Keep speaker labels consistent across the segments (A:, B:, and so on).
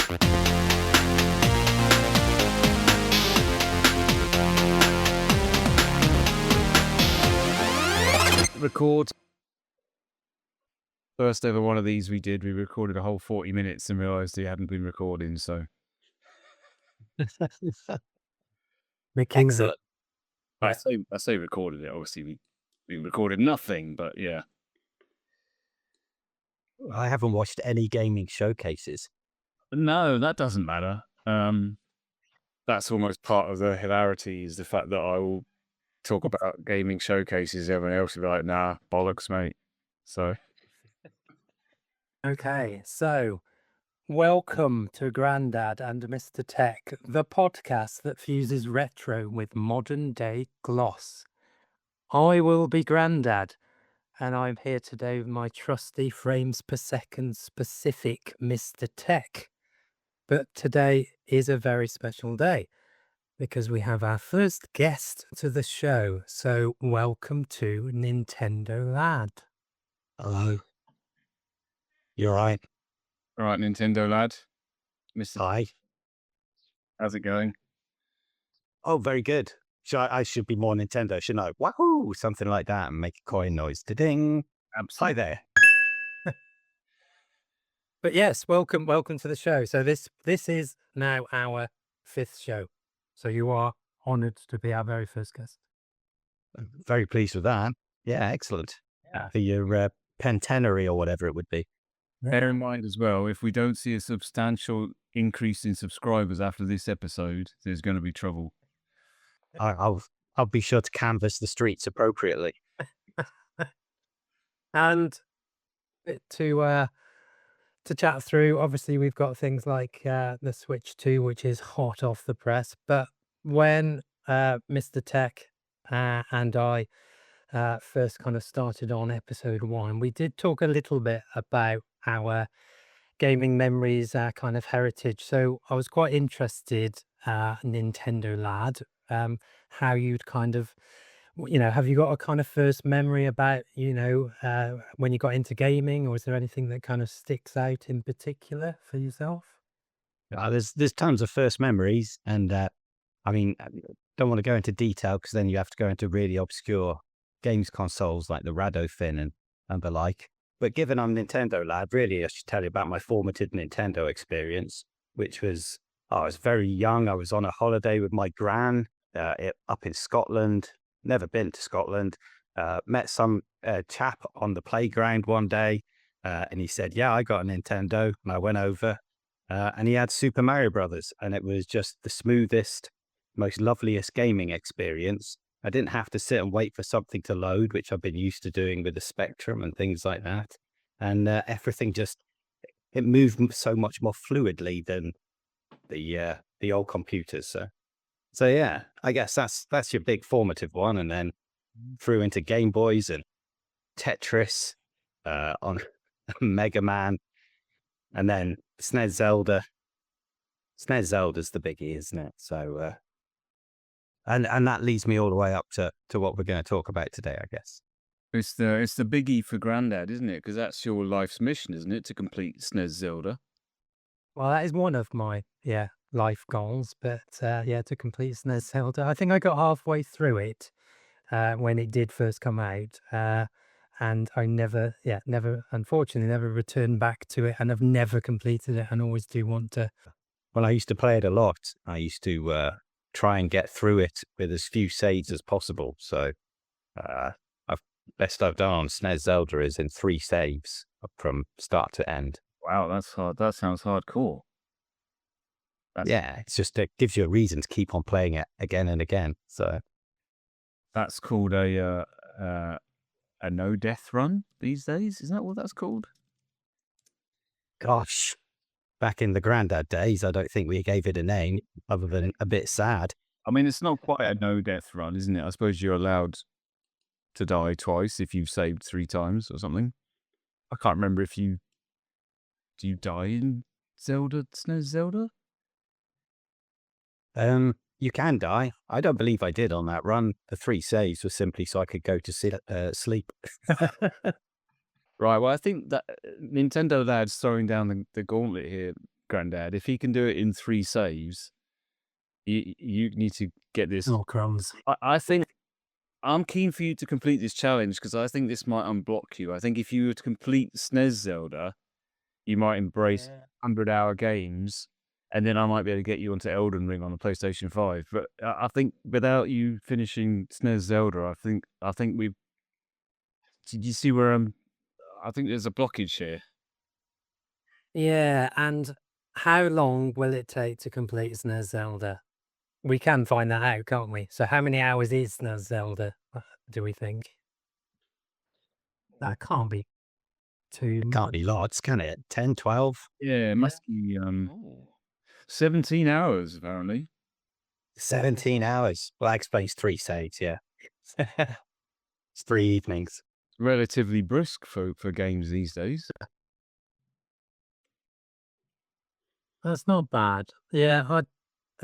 A: Record. First ever one of these we did. We recorded a whole 40 minutes and realised we hadn't been recording. So
B: Excellent.
A: I say recorded it. Obviously, we recorded nothing, but yeah.
B: I haven't watched any gaming showcases.
A: No, that doesn't matter. That's almost part of the hilarity is the fact that I will talk about gaming showcases. Everyone else will be like, nah, bollocks, mate. So.
C: Okay, so welcome to Grandad and Mr. Tech, the podcast that fuses retro with modern day gloss. I will be Grandad, and I'm here today with my trusty frames per second specific Mr. Tech. But today is a very special day because we have our first guest to the show. So welcome to Nintendolad.
B: Hello. You're right.
A: All right, Nintendolad. Mr.
B: Hi.
A: How's it going?
B: Oh, very good. I should be more Nintendo, shouldn't I? Wahoo! Something like that and make a coin noise. Da-ding. Hi there.
C: But yes, welcome to the show. So this is now our 5th show. So you are honoured to be our very first guest.
B: I'm very pleased with that. Yeah, excellent.
C: Yeah.
B: For your pentenary or whatever it would be.
A: Bear in mind as well, if we don't see a substantial increase in subscribers after this episode, there's going to be trouble.
B: I'll be sure to canvass the streets appropriately.
C: And to chat through, obviously we've got things like the Switch 2, which is hot off the press. But when Mr. Tech and I first kind of started on episode 1, we did talk a little bit about our gaming memories, our kind of heritage. So I was quite interested, Nintendolad, how you'd kind of, have you got a kind of first memory about, when you got into gaming, or is there anything that kind of sticks out in particular for yourself?
B: There's tons of first memories, and I mean, I don't want to go into detail because then you have to go into really obscure games consoles like the Radofin and the like. But given I'm Nintendolad, really I should tell you about my formative Nintendo experience, which was, I was very young. I was on a holiday with my gran up in Scotland. Never been to Scotland. Met some chap on the playground one day, and he said, yeah, I got a Nintendo. And I went over, and he had Super Mario Brothers, and it was just the smoothest, most loveliest gaming experience. I didn't have to sit and wait for something to load, which I've been used to doing with the Spectrum and things like that. And everything it moved so much more fluidly than the old computers. So yeah, I guess that's your big formative one. And then through into Game Boys and Tetris on Mega Man, and then SNES Zelda. SNES Zelda's the biggie, isn't it? So and that leads me all the way up to what we're going to talk about today, I guess.
A: It's the biggie for Grandad, isn't it? Because that's your life's mission, isn't it? To complete SNES Zelda.
C: Well, that is one of my life goals, but to complete SNES Zelda. I think I got halfway through it when it did first come out, and I never, unfortunately, never returned back to it, and I've never completed it, and always do want to.
B: Well, I used to play it a lot. I used to try and get through it with as few saves as possible. So best I've done on SNES Zelda is in 3 saves from start to end.
A: Wow, that's hard. That sounds hardcore.
B: Yeah, it's just it gives you a reason to keep on playing it again and again. So
A: that's called a no death run these days. Is that what that's called?
B: Gosh, back in the Grandad days, I don't think we gave it a name other than a bit sad.
A: I mean, it's not quite a no death run, isn't it? I suppose you're allowed to die twice if you've saved 3 times or something. I can't remember if do you die in Zelda, SNES Zelda?
B: You can die. I don't believe I did on that run. The 3 saves were simply so I could go to sleep.
A: Right. Well, I think that Nintendo Lad's throwing down the gauntlet here Grandad. If he can do it in 3 saves, you need to get this.
C: Oh, crumbs.
A: I think I'm keen for you to complete this challenge because I think this might unblock you. I think if you were to complete SNES Zelda, you might embrace
C: Yeah.
A: 100-hour games, and then I might be able to get you onto Elden Ring on the PlayStation 5. But I think without you finishing SNES Zelda, I think we've. Did you see where I think there's a blockage here.
C: Yeah, and how long will it take to complete SNES Zelda? We can find that out, can't we? So how many hours is SNES Zelda, do we think? That can't be too
B: It can't be lots, can it? 10, 12?
A: Yeah, it must be 17 hours apparently.
B: 17 hours. Well, that explains 3 saves, yeah. It's 3 evenings.
A: Relatively brisk for games these days.
C: That's not bad. Yeah, I'd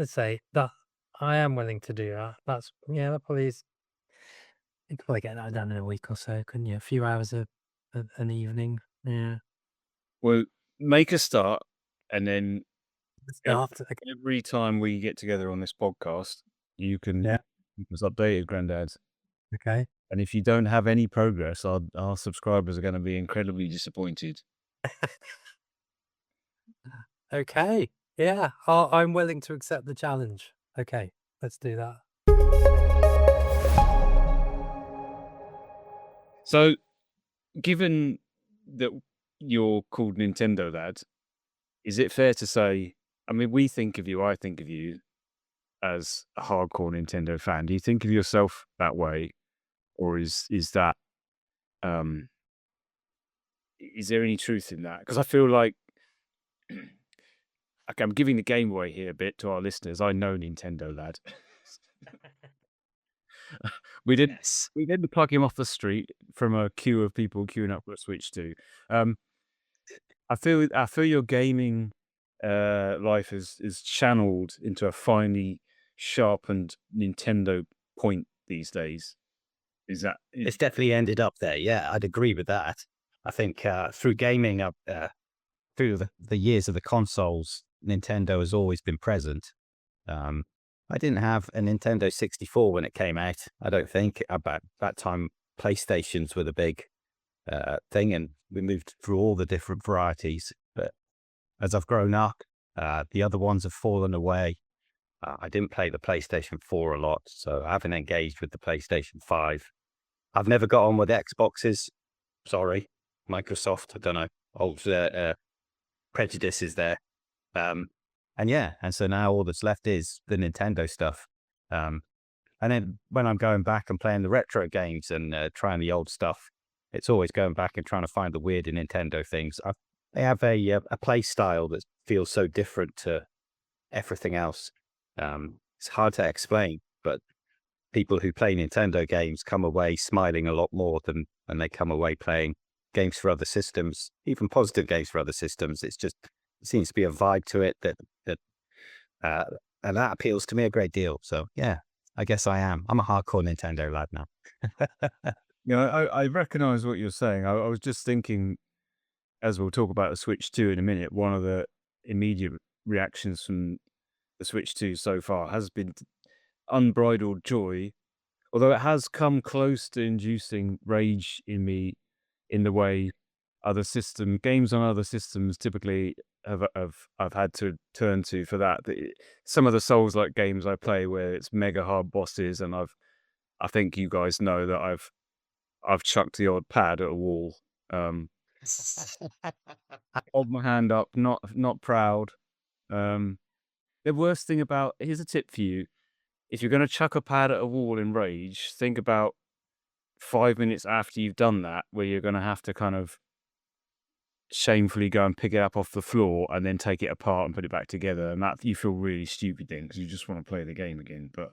C: say that I am willing to do that. That probably is. You could probably get that done in a week or so, couldn't you? A few hours an evening. Yeah.
A: Well, make a start, and then
C: After,
A: every time we get together on this podcast, you can
B: Yeah.
A: keep us updated, Grandad.
C: okay.
A: And if you don't have any progress, our subscribers are going to be incredibly disappointed.
C: Okay. Yeah, I'm willing to accept the challenge. Okay, let's do that.
A: So, given that you're called Nintendolad, is it fair to say? I mean, I think of you as a hardcore Nintendo fan. Do you think of yourself that way, or is that is there any truth in that? Because I feel like okay, I'm giving the game away here a bit to our listeners. I know Nintendolad. We didn't plug him off the street from a queue of people queuing up for a Switch 2. I feel your gaming life is channeled into a finely sharpened Nintendo point these days. Is that
B: It's definitely ended up there. Yeah, I'd agree with that. I think through gaming, through the years of the consoles, Nintendo has always been present. I didn't have a Nintendo 64 when it came out. I don't think. About that time, PlayStations were the big thing, and we moved through all the different varieties. But as I've grown up, the other ones have fallen away. I didn't play the PlayStation 4 a lot, so I haven't engaged with the PlayStation 5. I've never got on with Xboxes. Sorry, Microsoft. I don't know. Old prejudices there. And so now all that's left is the Nintendo stuff. And then when I'm going back and playing the retro games and trying the old stuff, it's always going back and trying to find the weird in Nintendo things. They have a play style that feels so different to everything else. It's hard to explain, but people who play Nintendo games come away smiling a lot more than they come away playing games for other systems, even positive games for other systems. It seems to be a vibe to it and that appeals to me a great deal. So yeah, I guess I'm a hardcore Nintendo lad now.
A: Yeah, I recognize what you're saying. I was just thinking, as we'll talk about the Switch 2 in a minute, one of the immediate reactions from the Switch 2 so far has been unbridled joy, although it has come close to inducing rage in me in the way games on other systems typically I've had to turn to for that. Some of the Souls-like games I play where it's mega hard bosses, and I think you guys know that I've chucked the odd pad at a wall. Hold my hand up, not proud. The worst thing here's a tip for you. If you're going to chuck a pad at a wall in rage, think about 5 minutes after you've done that, where you're going to have to kind of shamefully go and pick it up off the floor and then take it apart and put it back together. And that you feel really stupid then because you just want to play the game again. But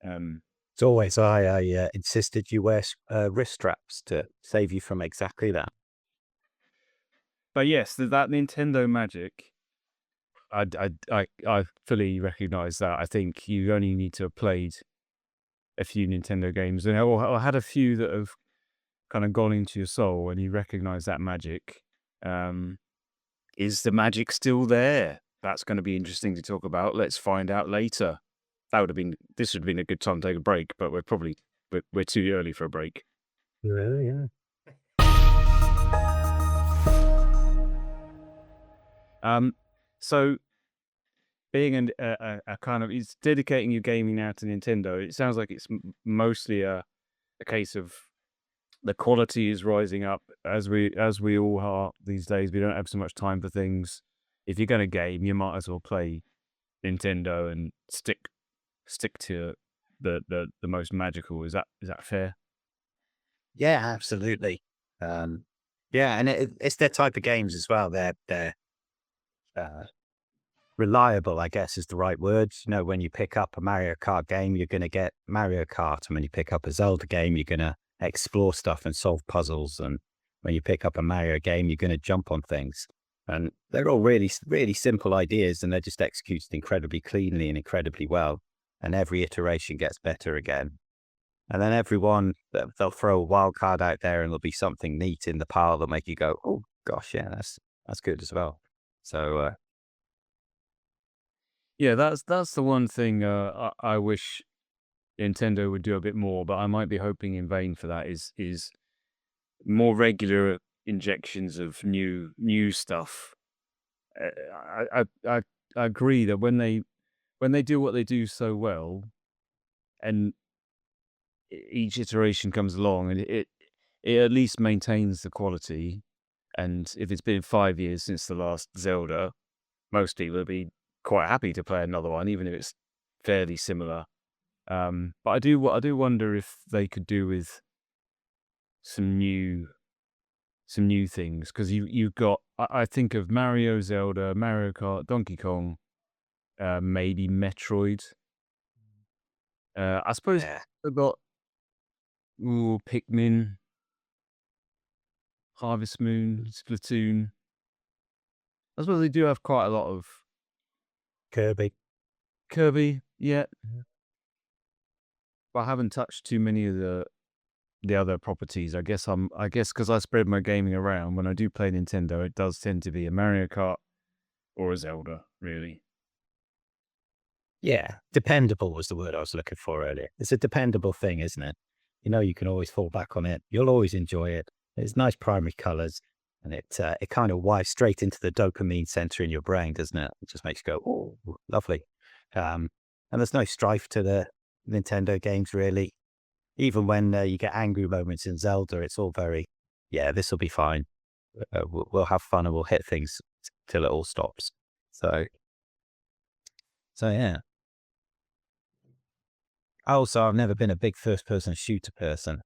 B: As always, I insisted you wear wrist straps to save you from exactly that.
A: But yes, that Nintendo magic, I fully recognize that. I think you only need to have played a few Nintendo games and or had a few that have kind of gone into your soul and you recognize that magic. is the magic still there? That's going to be interesting to talk about. Let's find out later. This would have been a good time to take a break, but we're too early for a break.
C: Yeah, yeah.
A: So being a kind of, it's dedicating your gaming now to Nintendo. It sounds like it's mostly a case of the quality is rising up as we all are these days. We don't have so much time for things. If you're going to game, you might as well play Nintendo and stick to the most magical. Is that fair?
B: Yeah, absolutely. Yeah, and it's their type of games as well. They're uh, reliable, I guess, is the right word. You know, when you pick up a Mario Kart game, you're going to get Mario Kart, and when you pick up a Zelda game, you're going to explore stuff and solve puzzles. And when you pick up a Mario game, you're going to jump on things. And they're all really, really simple ideas, and they're just executed incredibly cleanly and incredibly well. And every iteration gets better again. And then they'll throw a wild card out there, and there'll be something neat in the pile that'll make you go, "Oh gosh, yeah, that's good as well." So
A: Yeah, that's the one thing I wish Nintendo would do a bit more, but I might be hoping in vain for that. Is more regular injections of new stuff. I agree that when they do what they do so well, and each iteration comes along, and it at least maintains the quality. And if it's been 5 years since the last Zelda, most people will be quite happy to play another one, even if it's fairly similar. But I do wonder if they could do with some new things, because you've got, I think of Mario, Zelda, Mario Kart, Donkey Kong, maybe Metroid. I suppose
B: yeah,
A: they've got Pikmin, Harvest Moon, Splatoon. I suppose they do have quite a lot of
B: Kirby.
A: Kirby, yeah,
C: Yeah.
A: but I haven't touched too many of the other properties. I guess because I spread my gaming around. When I do play Nintendo, it does tend to be a Mario Kart or a Zelda, really.
B: Yeah, dependable was the word I was looking for earlier. It's a dependable thing, isn't it? You know, you can always fall back on it. You'll always enjoy it. It's nice primary colors, and it kind of wipes straight into the dopamine center in your brain, doesn't it? It just makes you go, "Oh, lovely." And there's no strife to the Nintendo games, really. Even when you get angry moments in Zelda, it's all very, yeah, this will be fine. We'll have fun and we'll hit things till it all stops. So, so yeah. Also, I've never been a big first-person shooter person.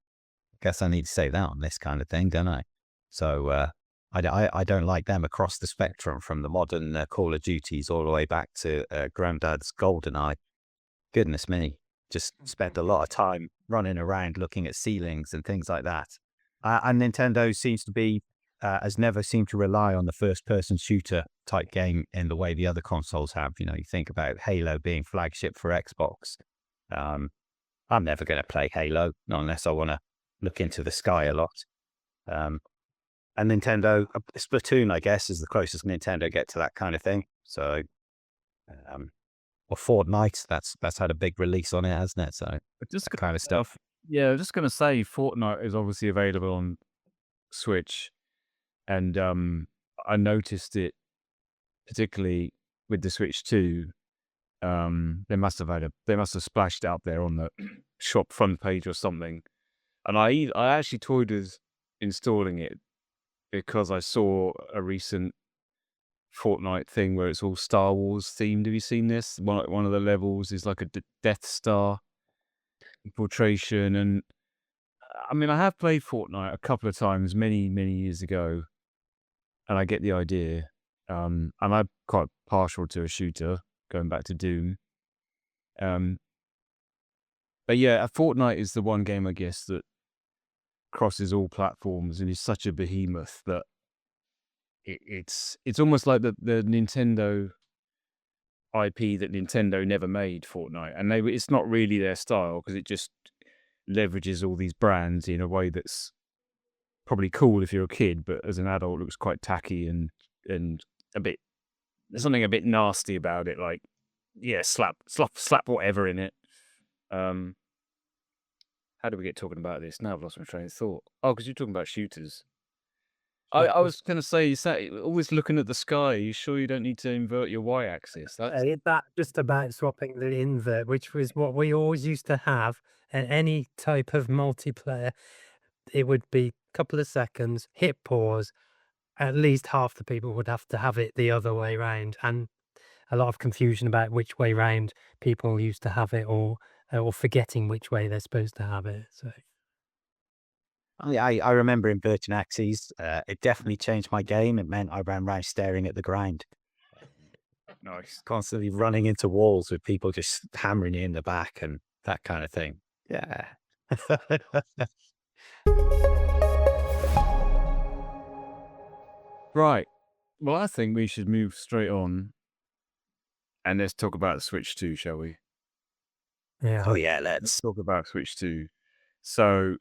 B: Guess I need to say that on this kind of thing, don't I? So I don't like them across the spectrum, from the modern Call of Duties all the way back to Grandad's GoldenEye. Goodness me, just spent a lot of time running around looking at ceilings and things like that. And Nintendo has never seemed to rely on the first-person shooter type game in the way the other consoles have. You know, you think about Halo being flagship for Xbox. I'm never going to play Halo, not unless I want to look into the sky a lot. And Nintendo, Splatoon, I guess, is the closest Nintendo get to that kind of thing. So, or Fortnite, that's had a big release on it, hasn't it? So
A: Just
B: that kind of stuff.
A: Yeah, I was just gonna say Fortnite is obviously available on Switch, and I noticed it particularly with the Switch 2. They must have splashed out there on the shop front page or something. And I actually toyed with installing it because I saw a recent Fortnite thing where it's all Star Wars themed. Have you seen this? One of the levels is like a Death Star infiltration, and I mean, I have played Fortnite a couple of times many years ago, and I get the idea. And I'm quite partial to a shooter, going back to Doom. Um, but yeah, Fortnite is the one game, I guess, that crosses all platforms and is such a behemoth that it's almost like the Nintendo IP that Nintendo never made, Fortnite, and it's not really their style, because it just leverages all these brands in a way that's probably cool if you're a kid, but as an adult looks quite tacky and a bit. There's something a bit nasty about it. Like, yeah, slap whatever in it. How do we get talking about this? Now I've lost my train of thought. Oh, because you're talking about shooters. I was going to say, you sat always looking at the sky. You sure you don't need to invert your y-axis? That's
C: That just about swapping the invert, which was what we always used to have in any type of multiplayer. It would be a couple of seconds, hit pause. At least half the people would have to have it the other way round, and a lot of confusion about which way round people used to have it, or forgetting which way they're supposed to have it. So
B: I remember inverting axes. It definitely changed my game. It meant I ran around staring at the ground,
A: nice.
B: constantly running into walls with people just hammering you in the back and that kind of thing. Yeah.
A: Right. Well, I think we should move straight on and let's talk about Switch 2, shall we?
C: yeah,
B: Oh yeah,
A: Let's
B: let's.
A: talk about Switch 2. So,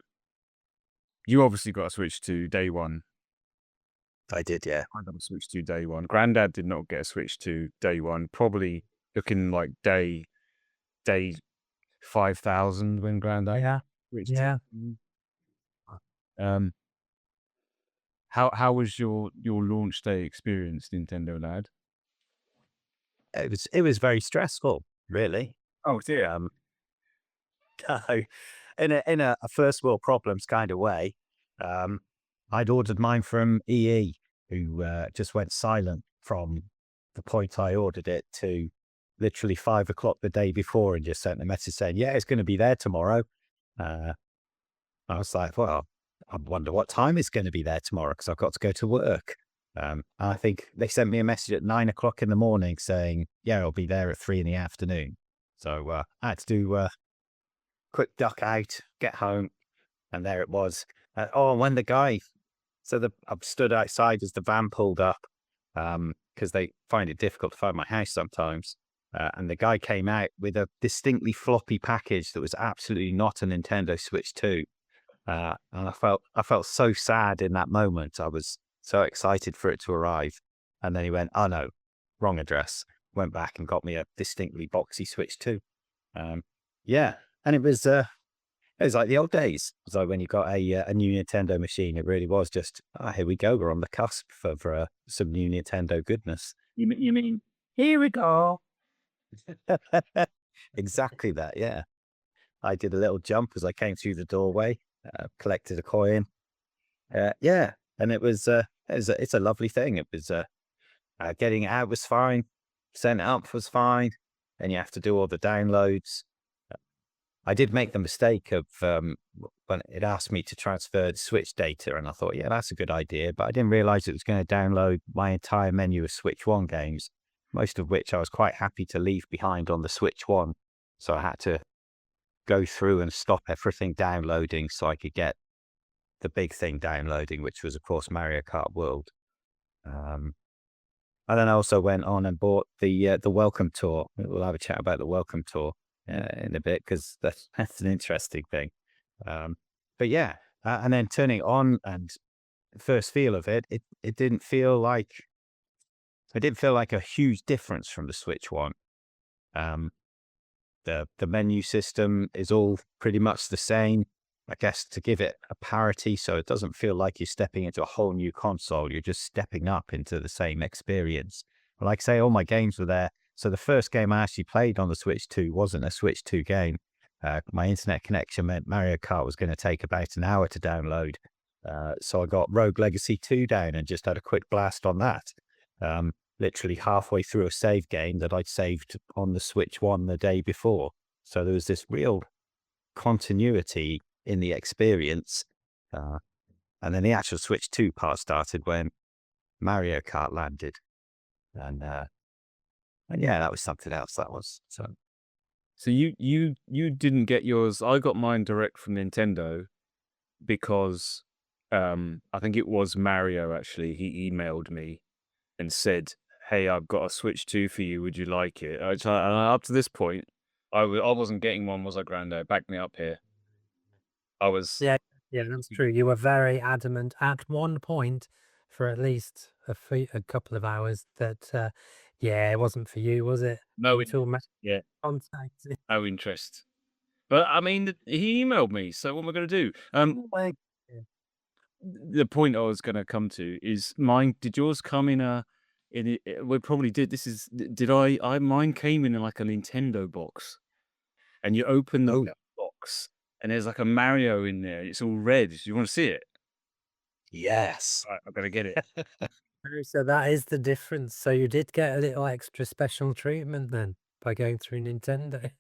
A: you obviously got a Switch 2 day one.
B: I did, yeah.
A: I got a Switch 2 day one. Grandad did not get a Switch 2 day one. Probably looking like day 5,000 when Grandad
C: yeah,
A: Switch 2.
C: yeah.
A: Um, how was your launch day experience, Nintendolad?
B: It was very stressful, really.
A: Oh dear.
B: No, in a first world problems kind of way. I'd ordered mine from EE, who just went silent from the point I ordered it to literally 5 o'clock the day before, and just sent a message saying, "Yeah, it's going to be there tomorrow." Uh, I was like, "Well, I wonder what time it's going to be there tomorrow because I've got to go to work." I think they sent me a message at 9 o'clock in the morning saying, "Yeah, I'll be there at 3 in the afternoon." So I had to do quick duck out, get home, and there it was. And when the guy, I stood outside as the van pulled up, because they find it difficult to find my house sometimes. And the guy came out with a distinctly floppy package that was absolutely not a Nintendo Switch 2. And I felt so sad in that moment. I was so excited for it to arrive. And then he went, "Oh no, wrong address." Went back and got me a distinctly boxy Switch 2. Yeah. And it was like the old days. It was like when you got a new Nintendo machine, it really was just, here we go. We're on the cusp for some new Nintendo goodness.
A: You mean here we go?
B: Exactly that. Yeah. I did a little jump as I came through the doorway, collected a coin. Yeah. And it's a lovely thing. It was, getting it out was fine. Sent it up was fine. Then you have to do all the downloads. I did make the mistake of when it asked me to transfer the Switch data, and I thought, yeah, that's a good idea. But I didn't realize it was going to download my entire menu of Switch 1 games, most of which I was quite happy to leave behind on the Switch 1. So I had to go through and stop everything downloading so I could get the big thing downloading, which was, of course, Mario Kart World. And then I also went on and bought the Welcome Tour. We'll have a chat about the Welcome Tour in a bit because that's an interesting thing. But yeah, and then turning it on and first feel of it, it didn't feel like a huge difference from the Switch one. The menu system is all pretty much the same. I guess to give it a parity, so it doesn't feel like you're stepping into a whole new console. You're just stepping up into the same experience. But like I say, all my games were there. So the first game I actually played on the Switch 2 wasn't a Switch 2 game. My internet connection meant Mario Kart was going to take about an hour to download. So I got Rogue Legacy 2 down and just had a quick blast on that. Literally halfway through a save game that I'd saved on the Switch 1 the day before. So there was this real continuity in the experience. And then the actual Switch 2 part started when Mario Kart landed. And yeah, that was something else. That was
A: So you didn't get yours. I got mine direct from Nintendo because I think it was Mario actually. He emailed me and said, "Hey, I've got a Switch 2 for you. Would you like it?" Up to this point, I wasn't getting one, was I, Grandad? Back me up here. I was.
C: Yeah, yeah, that's true. You were very adamant at one point for at least a couple of hours that, yeah, it wasn't for you, was it?
A: No
C: Until
A: interest. Yeah,
C: contacted.
A: no interest. But I mean, he emailed me, so what am I going to do?
C: Like,
A: The point I was going to come to is mine. Did yours come in a? We probably did. This is. Did I? Mine came in like a Nintendo box, and you open the
B: Oh, no.
A: box, and there's like a Mario in there. It's all red. Do you want to see it?
B: Yes.
A: Right, I'm gonna get it.
C: oh, so that is the difference. So you did get a little extra special treatment then by going through Nintendo.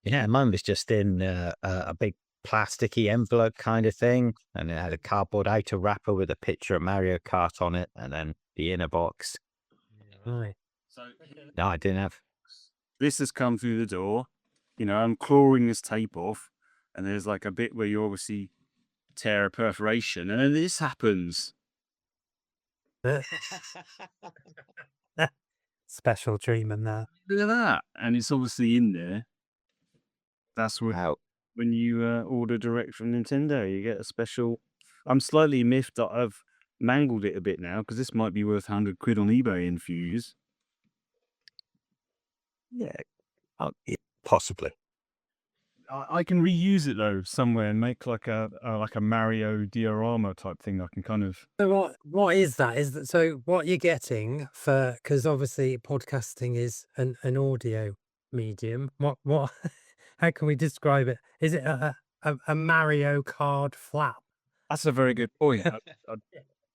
B: Yeah, mine was just in a big plasticky envelope kind of thing, and it had a cardboard outer wrapper with a picture of Mario Kart on it, and then the inner box.
C: Right.
A: So
B: No, I didn't have.
A: this has come through the door. You know, I'm clawing this tape off, and there's like a bit where you obviously tear a perforation, and then this happens.
C: Special treatment there.
A: Look at that, and it's obviously in there. That's what
B: Wow.
A: when you order direct from Nintendo, you get a special. I'm slightly miffed that I've mangled it a bit now because this might be worth 100 quid on eBay in a few years.
B: Yeah, possibly.
A: I can reuse it though somewhere and make like a Mario diorama type thing. I can kind of.
C: So what is that? Is that so what you're getting for, because obviously podcasting is an audio medium. What how can we describe it? Is it a Mario Kart flap?
A: That's a very good point.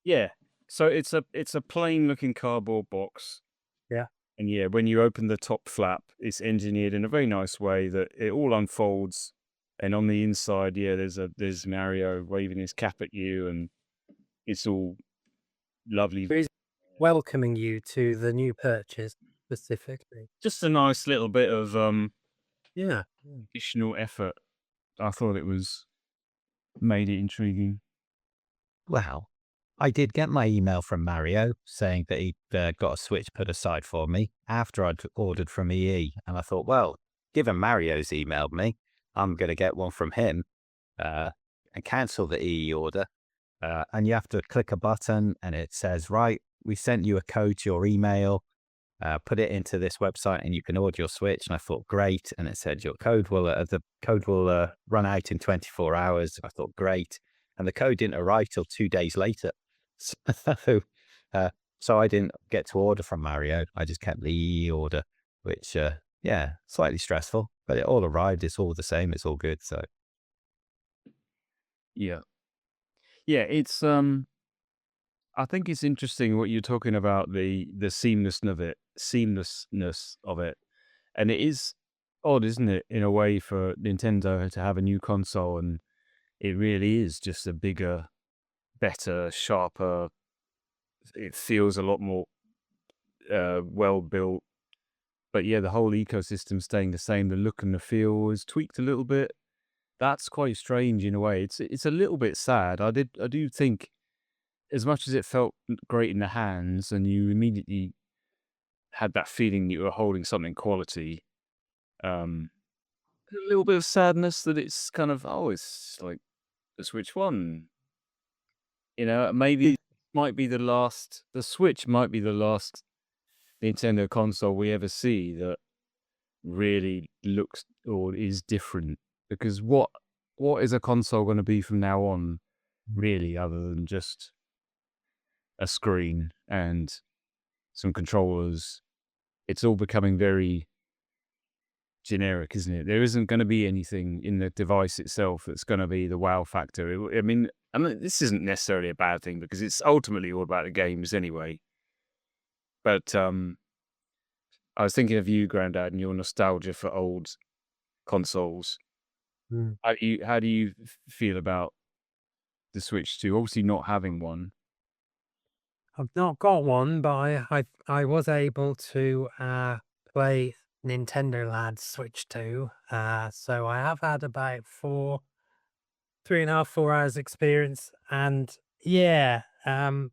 A: Yeah. So it's a plain looking cardboard box.
C: Yeah.
A: And yeah, when you open the top flap, it's engineered in a very nice way that it all unfolds. And on the inside, yeah, there's Mario waving his cap at you, and it's all lovely.
C: Who's welcoming you to the new purchase specifically?
A: Just a nice little bit of
C: Yeah.
A: additional effort. I thought it was made it intriguing.
B: Well, I did get my email from Mario saying that he'd got a Switch put aside for me after I'd ordered from EE. And I thought, well, given Mario's emailed me, I'm going to get one from him and cancel the EE order. And you have to click a button and it says, right, we sent you a code to your email. Put it into this website and you can order your Switch. And I thought, great. And it said your code will run out in 24 hours. I thought, great. And the code didn't arrive till 2 days later. So, so I didn't get to order from Mario. I just kept the order, which, yeah, slightly stressful, but it all arrived. It's all the same. It's all good. So
A: Yeah. Yeah, it's I think it's interesting what you're talking about, the seamlessness of it. And it is odd, isn't it, in a way for Nintendo to have a new console, and it really is just a bigger, better, sharper. It feels a lot more well built. But yeah, the whole ecosystem staying the same. The look and the feel is tweaked a little bit. That's quite strange in a way. It's a little bit sad. I do think, as much as it felt great in the hands, and you immediately had that feeling that you were holding something quality. A little bit of sadness that it's kind of, oh, it's like the Switch One. You know, maybe the Switch might be the last Nintendo console we ever see that really looks or is different. Because what is a console going to be from now on, really, other than just a screen and some controllers? It's all becoming very generic, isn't it? There isn't going to be anything in the device itself that's going to be the wow factor. I mean, this isn't necessarily a bad thing because it's ultimately all about the games anyway. But I was thinking of you, Grandad, and your nostalgia for old consoles.
C: Mm.
A: How do you feel about the Switch 2? Obviously, not having one.
C: I've not got one, but I was able to play Nintendolad Switch 2. So I have had about 3.5, 4 hours experience, and yeah, I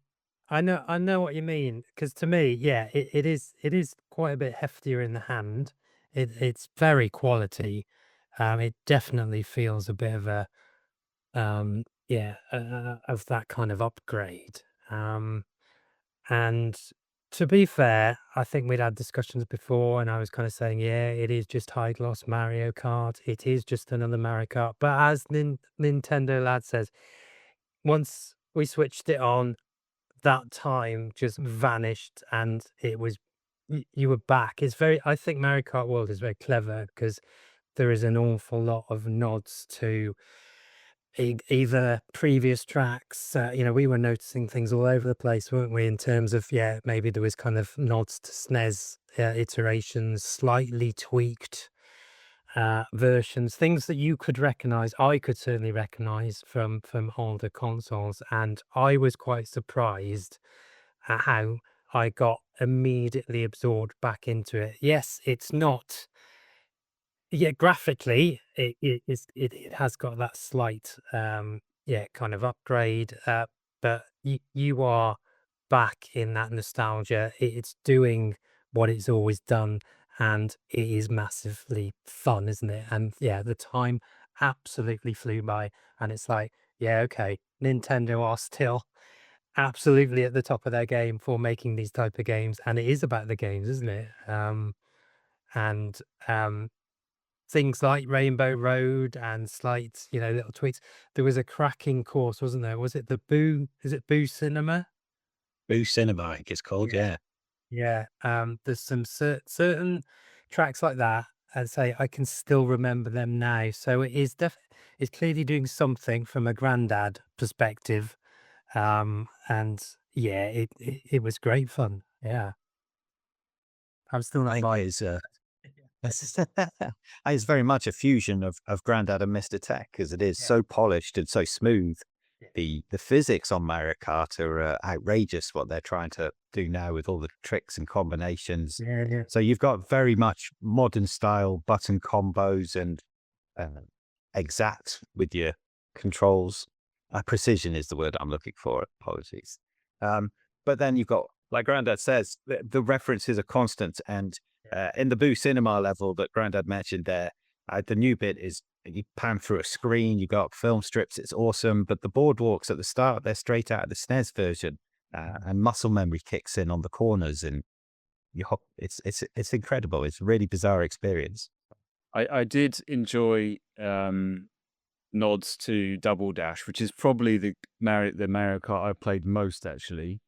C: know what you mean. Because to me, yeah, it is quite a bit heftier in the hand. It's very quality. It definitely feels a bit of a yeah of that kind of upgrade. And to be fair, I think we'd had discussions before, and I was kind of saying, yeah, it is just high gloss Mario Kart. It is just another Mario Kart. But as Nintendolad says, once we switched it on, that time just vanished, and it was you were back. It's very. I think Mario Kart World is very clever because there is an awful lot of nods to either previous tracks. We were noticing things all over the place, weren't we? In terms of, yeah, maybe there was kind of nods to SNES iterations, slightly tweaked versions, things that you could recognize. I could certainly recognize from older consoles, and I was quite surprised at how I got immediately absorbed back into it. Yes, it's not. Yeah, graphically, it has got that slight, yeah, kind of upgrade, but you are back in that nostalgia. It's doing what it's always done, and it is massively fun, isn't it? And yeah, the time absolutely flew by, and it's like, yeah, okay, Nintendo are still absolutely at the top of their game for making these type of games, and it is about the games, isn't it? And things like Rainbow Road and slight, little tweaks. There was a cracking course, wasn't there? Was it the Boo? Is it Boo Cinema?
B: Boo Cinema, I think it's called.
C: Yeah.
B: Yeah.
C: Yeah. There's some certain tracks like that, and say I can still remember them now. So it is it's clearly doing something from a Grandad perspective. And yeah, it was great fun. Yeah. I'm still
B: I
C: not
B: think
C: buying.
B: it's very much a fusion of Grandad and Mr. Tech, because it is
C: Yeah.
B: so polished and so smooth.
C: Yeah.
B: The physics on Mario Kart are outrageous, what they're trying to do now with all the tricks and combinations.
C: Yeah. Yeah.
B: So you've got very much modern style button combos and uh, exact with your controls. Precision is the word I'm looking for. Apologies. But then you've got, like Grandad says, the references are constant. And in the Boo Cinema level that Grandad mentioned there, the new bit is you pan through a screen, you got film strips, it's awesome. But the boardwalks at the start, they're straight out of the SNES version, and muscle memory kicks in on the corners, and you hop. It's incredible. It's a really bizarre experience.
A: I did enjoy nods to Double Dash, which is probably the Mario Kart I played most, actually,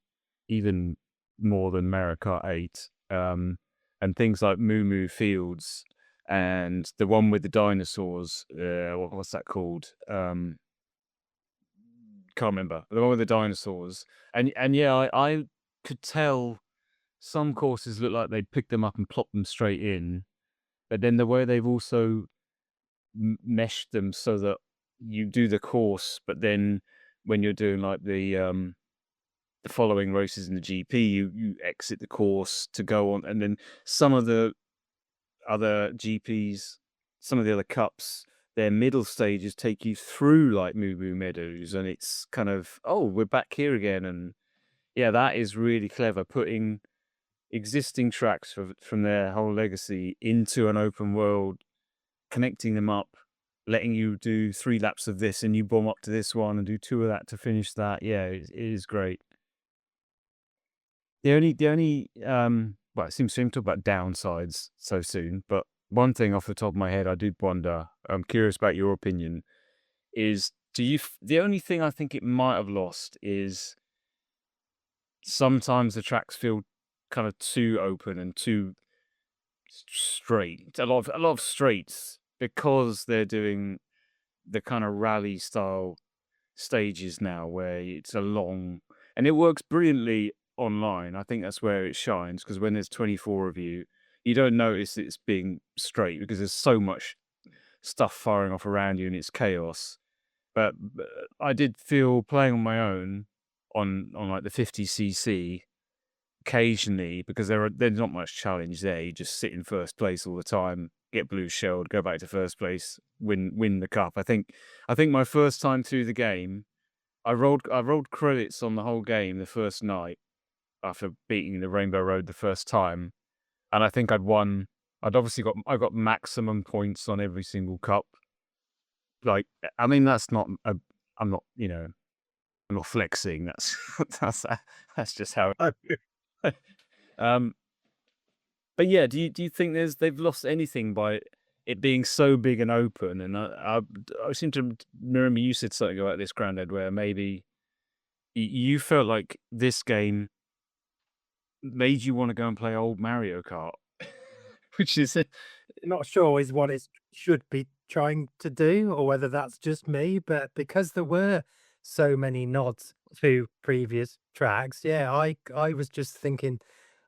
A: even more than Mario Kart 8. And things like Moo Moo Fields and the one with the dinosaurs. What's that called? Can't remember. The one with the dinosaurs. And yeah, I could tell some courses look like they'd pick them up and plop them straight in, but then the way they've also meshed them so that you do the course, but then when you're doing like the following races in the GP, you exit the course to go on, and then some of the other GPs, some of the other cups, their middle stages take you through like Moo Moo Meadows, and it's kind of, oh, we're back here again. And yeah, that is really clever, putting existing tracks from their whole legacy into an open world, connecting them up, letting you do 3 laps of this, and you bomb up to this one and do 2 of that to finish that. Yeah, it is great. The only well, it seems to talk about downsides so soon, but one thing off the top of my head I did wonder, I'm curious about your opinion, is the only thing I think it might have lost is sometimes the tracks feel kind of too open and too straight. A lot of straights, because they're doing the kind of rally style stages now, where it's a long, and it works brilliantly online. I think that's where it shines, because when there's 24 of you, you don't notice it's being straight because there's so much stuff firing off around you and it's chaos. But I did feel playing on my own on like the 50cc occasionally, because there's not much challenge there. You just sit in first place all the time, get blue shelled, go back to first place, win the cup. I think my first time through the game, I rolled credits on the whole game the first night after beating the Rainbow Road the first time, and I think I'd won. I got maximum points on every single cup. Like, I mean, that's not a. I'm not, I'm not flexing. That's just how. Um, but yeah, do you think they've lost anything by it being so big and open? And I seem to remember you said something about this, Grandad, where maybe you felt like this game made you want to go and play old Mario Kart, which is
C: Not sure is what it should be trying to do, or whether that's just me, but because there were so many nods to previous tracks, yeah, I was just thinking,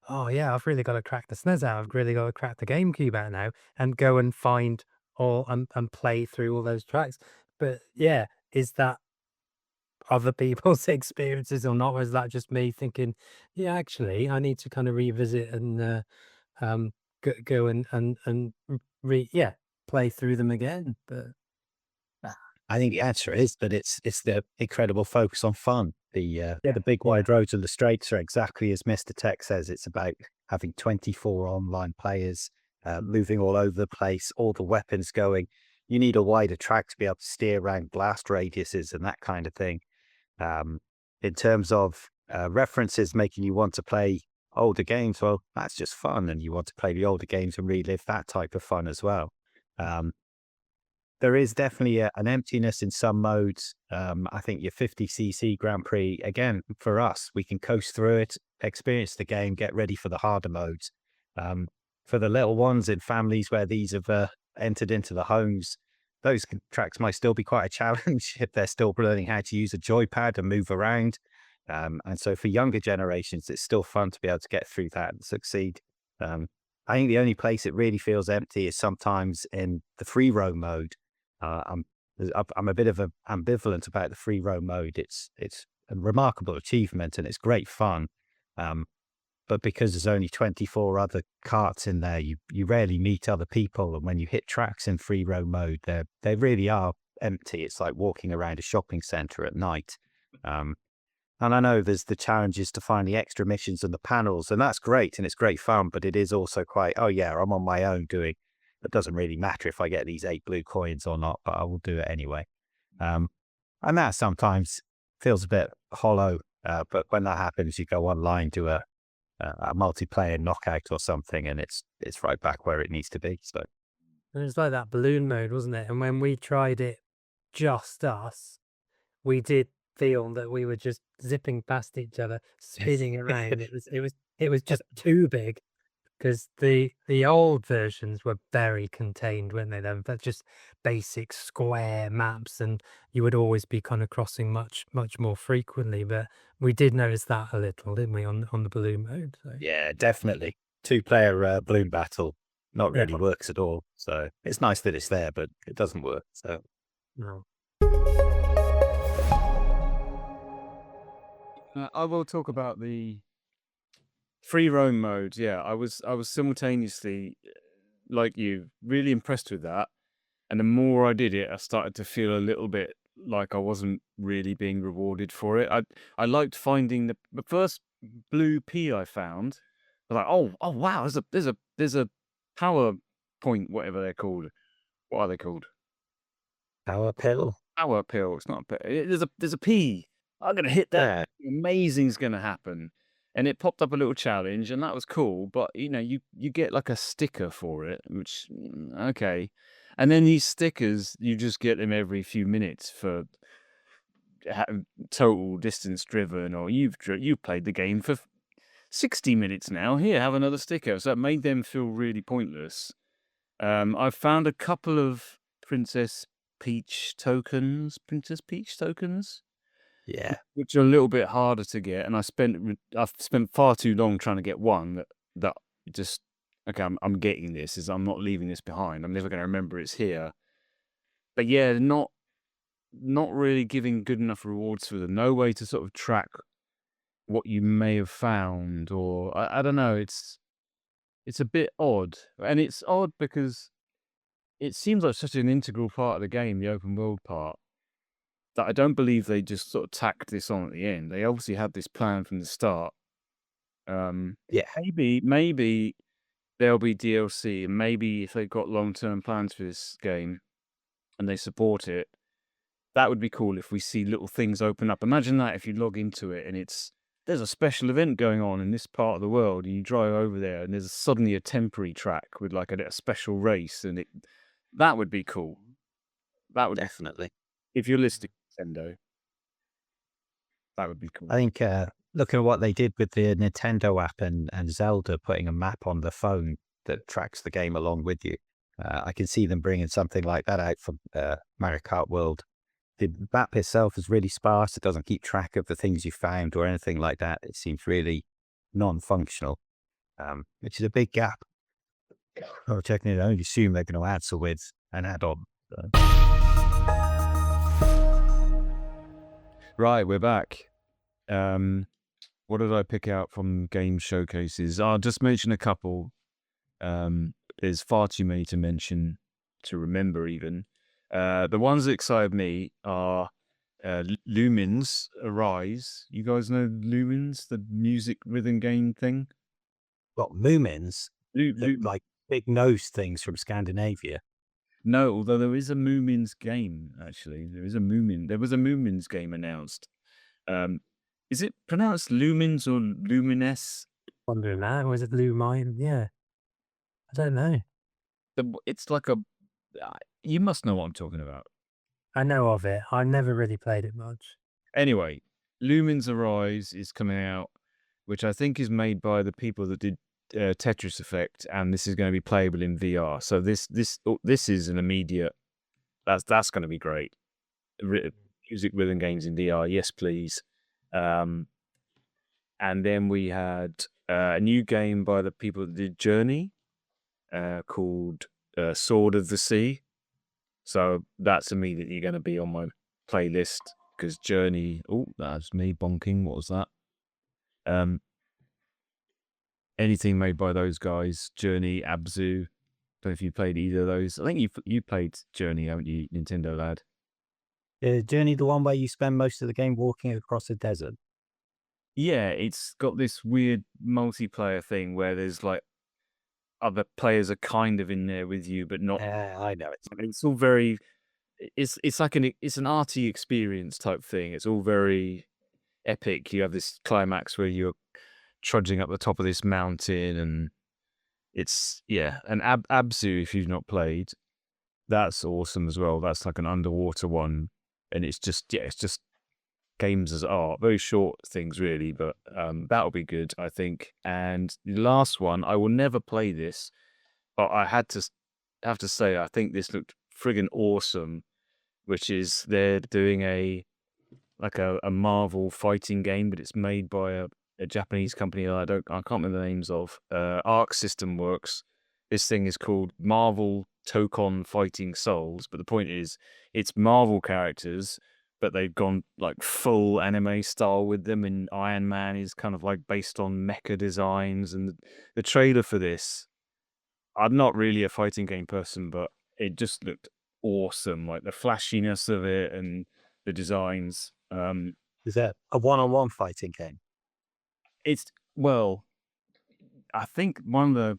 C: oh yeah, I've really got to crack the SNES out. I've really got to crack the GameCube out now and go and find all and play through all those tracks. But yeah, is that other people's experiences or not? Or is that just me thinking, yeah, actually, I need to kind of revisit and um, go and yeah, play through them again. But
B: I think the answer is that it's the incredible focus on fun.
C: yeah,
B: The big wide roads and the straights are exactly as Mr. Tech says. It's about having 24 online players, moving all over the place, all the weapons going. You need a wider track to be able to steer around blast radiuses and that kind of thing. In terms of references making you want to play older games, well, that's just fun, and you want to play the older games and relive that type of fun as well. There is definitely an emptiness in some modes. I think your 50cc Grand Prix, again, for us, we can coast through it, experience the game, get ready for the harder modes. For the little ones in families where these have entered into the homes, those tracks might still be quite a challenge if they're still learning how to use a joypad and move around. And so for younger generations, it's still fun to be able to get through that and succeed. I think the only place it really feels empty is sometimes in the free roam mode. Uh, I'm I'm a bit of a ambivalent about the free roam mode. It's a remarkable achievement and it's great fun. Um, but because there's only 24 other carts in there, you rarely meet other people. And when you hit tracks in free roam mode, they really are empty. It's like walking around a shopping center at night. Um, and I know there's the challenges to find the extra missions and the panels, and that's great and it's great fun, but it is also quite, oh yeah, I'm on my own doing, it doesn't really matter if I get these 8 blue coins or not, but I will do it anyway. Um, and that sometimes feels a bit hollow, but when that happens, you go online, do a multiplayer knockout or something, and it's right back where it needs to be. So
C: it was like that balloon mode, wasn't it? And when we tried it, just us, we did feel that we were just zipping past each other, spinning around. It was just too big. Because the old versions were very contained, weren't they? They're just basic square maps, and you would always be kind of crossing much more frequently. But we did notice that a little, didn't we, on the balloon mode? So
B: yeah, definitely 2-player balloon battle not
C: yeah,
B: really works at all. So it's nice that it's there, but it doesn't work. So
C: no.
A: I will talk about the free roam mode. Yeah, I was simultaneously like you, really impressed with that. And the more I did it, I started to feel a little bit like I wasn't really being rewarded for it. I liked finding the first blue pea I found. I was like, oh wow, there's a power point, whatever they're called. What are they called?
B: power pill.
A: Power pill. It's not a pill. There's a pea. I'm gonna hit that.
B: Yeah,
A: Amazing's gonna happen. And it popped up a little challenge, and that was cool. But you get like a sticker for it, which okay. And then these stickers, you just get them every few minutes for total distance driven, or you've played the game for 60 minutes now. Here, have another sticker. So it made them feel really pointless. I've found a couple of Princess Peach tokens,
B: yeah.
A: which are a little bit harder to get, and I've spent far too long trying to get one that just okay. I'm getting this. I'm not leaving this behind. I'm never going to remember it's here. But yeah, not really giving good enough rewards for them. No way to sort of track what you may have found, or I don't know. It's a bit odd, and it's odd because it seems like such an integral part of the game, the open world part, that I don't believe they just sort of tacked this on at the end. They obviously had this plan from the start.
B: Yeah,
A: Maybe there'll be DLC, and maybe if they've got long-term plans for this game and they support it, That would be cool if we see little things open up. Imagine that if you log into it and there's a special event going on in this part of the world, and you drive over there, and there's suddenly a temporary track with like a special race, and that would be cool. That would,
B: Definitely.
A: if you're listening, Nintendo, that would be cool.
B: I think looking at what they did with the Nintendo app and Zelda putting a map on the phone that tracks the game along with you, I can see them bringing something like that out for Mario Kart World. The map itself is really sparse. It doesn't keep track of the things you found or anything like that. It seems really non-functional, which is a big gap. Oh, checking it, I only assume they're going to add some with an add-on.
A: Right, we're back. What did I pick out from game showcases? I'll just mention a couple. There's far too many to mention, to remember even. The ones that excite me are Lumines Arise. You guys know Lumines, the music rhythm game thing?
B: Got Moomins,
A: Lu-
B: like big nose things from Scandinavia.
A: No, although there is a Moomins game, actually. There was a Moomins game announced. Is it pronounced Lumins or Lumines?
C: Wondering that. Was it Lumine? Yeah. I don't know.
A: It's like a... You must know what I'm talking about.
C: I know of it. I've never really played it much.
A: Anyway, Lumines Arise is coming out, which I think is made by the people that did Tetris Effect, and this is going to be playable in VR. So this is an immediate... That's going to be great. Music rhythm games in VR, yes please. And then we had a new game by the people that did Journey, called Sword of the Sea. So that's immediately going to be on my playlist, because Journey... Oh, that's me bonking. What was that? Anything made by those guys, Journey, Abzu. Don't know if you played either of those. I think you played Journey, haven't you, Nintendolad?
B: Journey, the one where you spend most of the game walking across a desert.
A: Yeah, it's got this weird multiplayer thing where there's like other players are kind of in there with you, but not.
B: I know it.
A: It's all very... It's like it's an arty experience type thing. It's all very epic. You have this climax where you're trudging up the top of this mountain, and it's and Abzu, if you've not played, that's awesome as well. That's like an underwater one, and it's just games as art, very short things really, but that'll be good, I think. And the last one, I will never play this, but I have to say I think this looked friggin' awesome, which is they're doing a Marvel fighting game, but it's made by a Japanese company I can't remember the names of. Arc System Works. This thing is called Marvel Tokon Fighting Souls, but the point is it's Marvel characters, but they've gone like full anime style with them, and Iron Man is kind of like based on mecha designs. And the trailer for this, I'm not really a fighting game person, but it just looked awesome, like the flashiness of it and the designs.
B: Is that a one-on-one fighting game?
A: I think one of the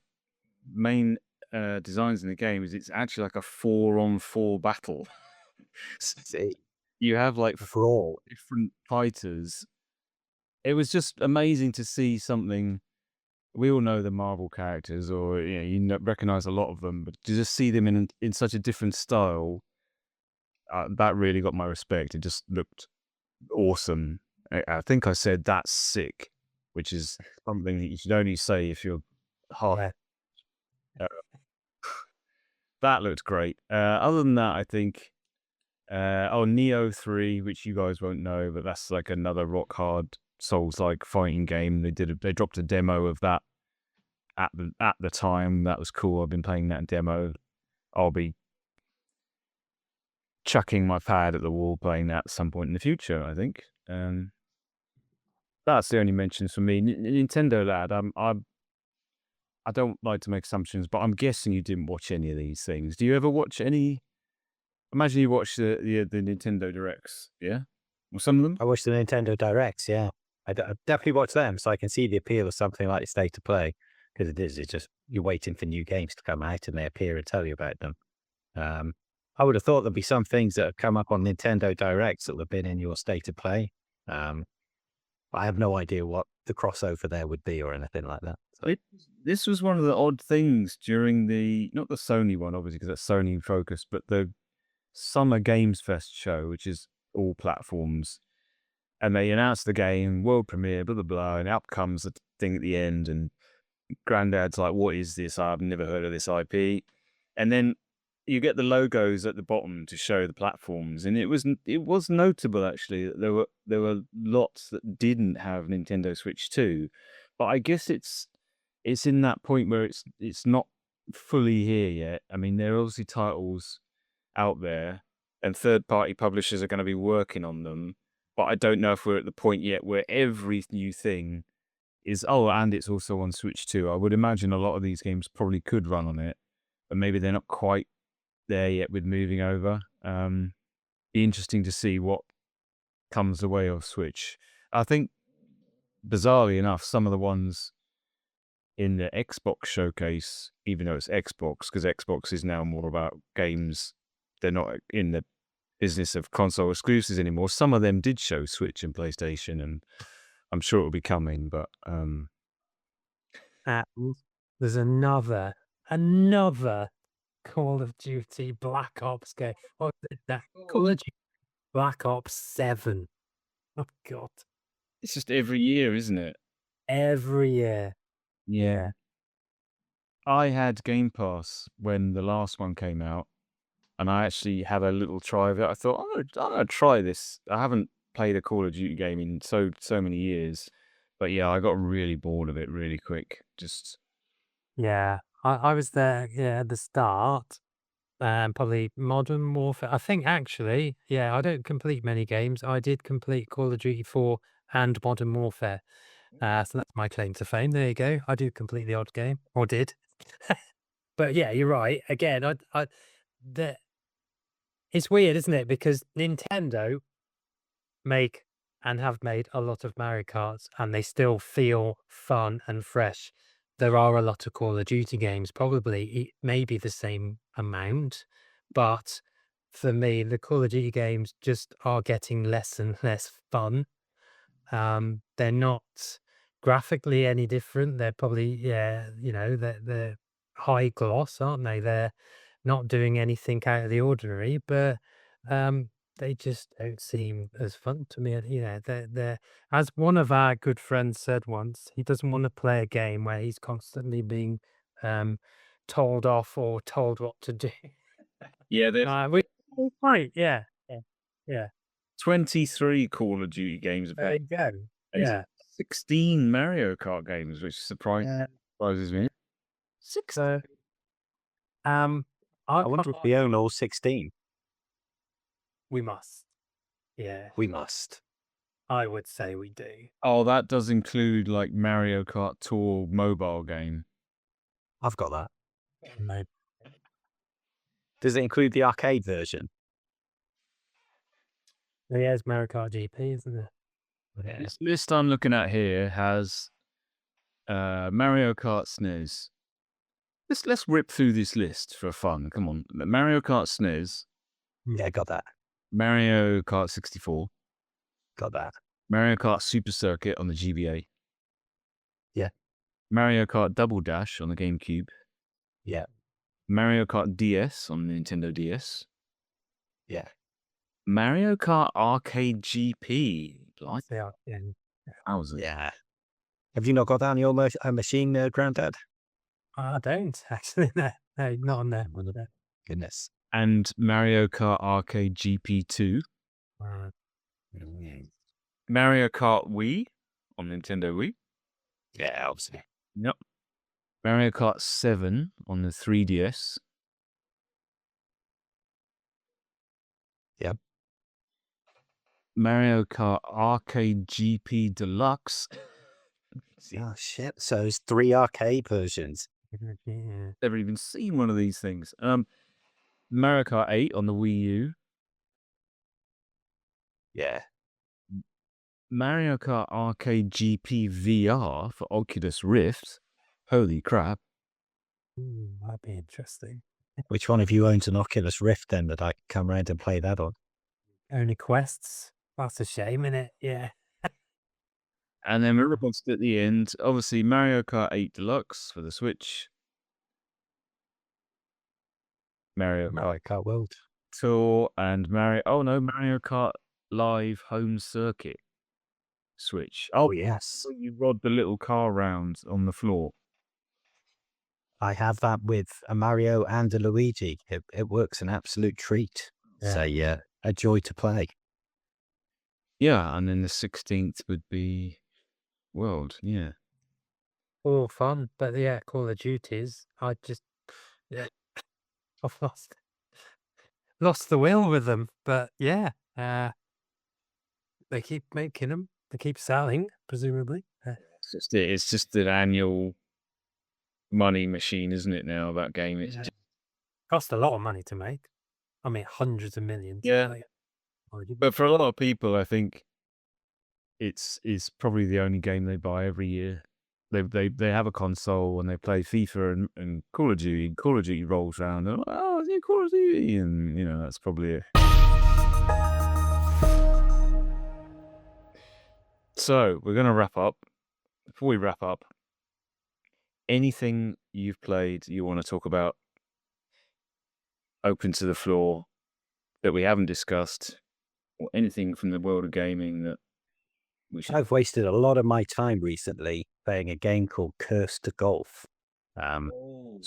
A: main designs in the game is it's actually like a 4-on-4 battle.
B: See,
A: You have like
B: brawl.
A: different fighters. It was just amazing to see something. We all know the Marvel characters, or recognize a lot of them, but to just see them in such a different style, that really got my respect. It just looked awesome. I think I said that's sick, which is something that you should only say if you're half. That looked great. Other than that, I think Neo 3, which you guys won't know, but that's like another rock hard Souls-like fighting game. They dropped a demo of that at the time. That was cool. I've been playing that demo. I'll be chucking my pad at the wall playing that at some point in the future, I think. That's the only mentions for me. Nintendolad, I don't like to make assumptions, but I'm guessing you didn't watch any of these things. Do you ever watch any? Imagine you watch the Nintendo Directs, yeah? Or some of them?
B: I watched the Nintendo Directs, yeah. I definitely watch them, so I can see the appeal of something like State to Play, because it's just, you're waiting for new games to come out and they appear and tell you about them. I would have thought there'd be some things that have come up on Nintendo Directs that would have been in your state of play. I have no idea what the crossover there would be or anything like that. So,
A: This was one of the odd things during not the Sony one, obviously, because that's Sony focused, but the Summer Games Fest show, which is all platforms. And they announced the game, world premiere, blah, blah, blah, and out comes the thing at the end. And Grandad's like, what is this? I've never heard of this IP. And then you get the logos at the bottom to show the platforms. And it was notable, actually, that there were lots that didn't have Nintendo Switch 2. But I guess it's in that point where it's not fully here yet. I mean, there are obviously titles out there, and third-party publishers are going to be working on them. But I don't know if we're at the point yet where every new thing is, and it's also on Switch 2. I would imagine a lot of these games probably could run on it, but maybe they're not quite there yet with moving over. Be interesting to see what comes the way of Switch. I think, bizarrely enough, some of the ones in the Xbox showcase, even though it's Xbox, because Xbox is now more about games, they're not in the business of console exclusives anymore. Some of them did show Switch and PlayStation, and I'm sure it'll be coming, but
C: There's another Call of Duty Black Ops game. What is that? Call of Duty Black Ops 7. Oh God.
A: it's just every year, isn't it?
C: Every year.
A: Yeah. I had Game Pass when the last one came out, and I actually had a little try of it. I thought, I'm gonna try this. I haven't played a Call of Duty game in so many years, but yeah, I got really bored of it really quick. Just
C: Yeah. I was there, at the start. Probably Modern Warfare. I think actually, I don't complete many games. I did complete Call of Duty 4 and Modern Warfare. So that's my claim to fame. There you go. I do complete the odd game, or did. But yeah, you're right. Again, the it's weird, isn't it? Because Nintendo make and have made a lot of Mario Karts, and they still feel fun and fresh. There are a lot of Call of Duty games, probably maybe the same amount, but for me, the Call of Duty games just are getting less and less fun. They're not graphically any different. They're probably, they're high gloss, aren't they? They're not doing anything out of the ordinary, but they just don't seem as fun to me. They're as one of our good friends said once, he doesn't want to play a game where he's constantly being um told off or told what to do.
A: yeah, there's
C: We right, yeah.
A: 23 Call of Duty games
C: There you go.
A: and
C: Yeah.
A: 16 Mario Kart games, which
B: yeah.
A: surprises me. 6
C: So
B: I wonder if we own all 16.
C: we must. Yeah,
B: We must.
C: I would say we do.
A: Oh, that does include like Mario Kart Tour mobile game.
B: I've got that.
C: Maybe.
B: Does it include the arcade version?
C: Yeah, it's Mario Kart GP, isn't it?
B: Yeah.
A: This list I'm looking at here has Mario Kart SNES. Let's rip through this list for fun. Come on. Mario Kart SNES,
B: Yeah, got that.
A: Mario Kart 64,
B: Got that.
A: Mario Kart Super Circuit on the GBA.
B: Yeah.
A: Mario Kart Double Dash on the GameCube.
B: Yeah.
A: Mario Kart DS on the Nintendo DS.
B: Yeah.
A: Mario Kart Arcade GP. Like,
C: Yeah.
A: how was it?
B: Yeah. Have you not got that on your machine, Grandad?
C: I don't actually. No, not on there.
B: Goodness.
A: And Mario Kart Arcade GP2.
C: Uh,
A: Mario Kart Wii on Nintendo Wii.
B: Yeah, obviously.
A: Yep. Mario Kart 7 on the 3DS.
B: Yep.
A: Mario Kart Arcade GP Deluxe.
B: Oh, shit. So it's 3 arcade versions.
C: yeah.
A: Never even seen one of these things. Mario Kart 8 on the Wii U.
B: Yeah.
A: Mario Kart Arcade GP VR for Oculus Rift. Holy crap.
C: Might be interesting.
B: Which one of you owns an Oculus Rift then that I can come around and play that on?
C: Only quests. That's a shame, innit? Yeah.
A: And then we're reported at the end, obviously Mario Kart 8 Deluxe for the Switch. Mario
B: Mario Kart World.
A: Tour and Mario Kart Live Home Circuit Switch.
B: Oh, yes.
A: You rod the little car round on the floor.
B: I have that with a Mario and a Luigi. It works an absolute treat. It's a joy to play.
A: Yeah, and then the 16th would be World, yeah.
C: All fun. But yeah, Call of Duties, I just, yeah, I've lost the will with them. But yeah, they keep making them. They keep selling, presumably.
A: It's just an annual money machine, isn't it now, that game? It's just,
C: Cost a lot of money to make. I mean, hundreds of millions.
A: yeah.
C: Like,
A: But for a lot of people, I think it's probably the only game they buy every year. They have a console and they play FIFA and Call of Duty. Call of Duty rolls around and oh, yeah, Call of Duty, and that's probably it. So we're gonna wrap up. Before we wrap up, anything you've played you want to talk about? Open to the floor that we haven't discussed, or anything from the world of gaming that we should.
B: I've wasted a lot of my time recently playing a game called Curse to Golf. So